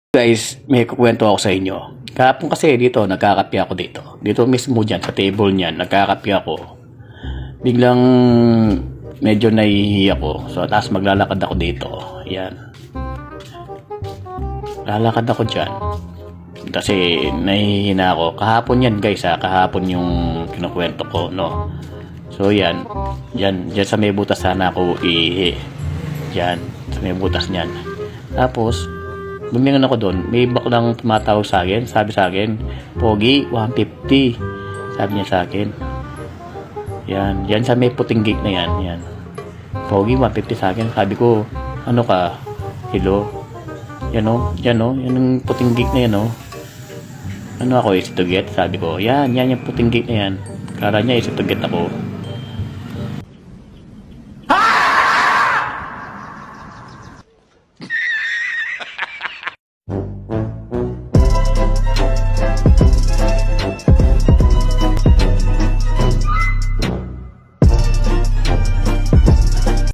Guys, may kukwento ako sa inyo. Kahapon kasi dito, nagkakape ako dito. Dito mismo dyan, sa table niyan, nagkakape ako. Biglang medyo nahihiya ako. So, tapos maglalakad ako dito. Yan. Lalakad ako dyan. Kasi nahihina ako. Kahapon yan guys ha. Kahapon yung kinukwento ko, no. So, yan. Dyan sa may butas sana ako ihi. Dyan. Sa may butas niyan. Tapos, bumingon ako doon, may baklang tumatawag sa akin, sabi sa akin, Pogi, 150. Sabi niya sa akin. Yan sa may puting gate na yan. Pogi, 150 sa akin. Sabi ko, ano ka? Hello? Yan yung puting gate na yan, oh. Ano ako, easy to get? Sabi ko, yan yung puting gate na yan. Kala niya easy to get ako.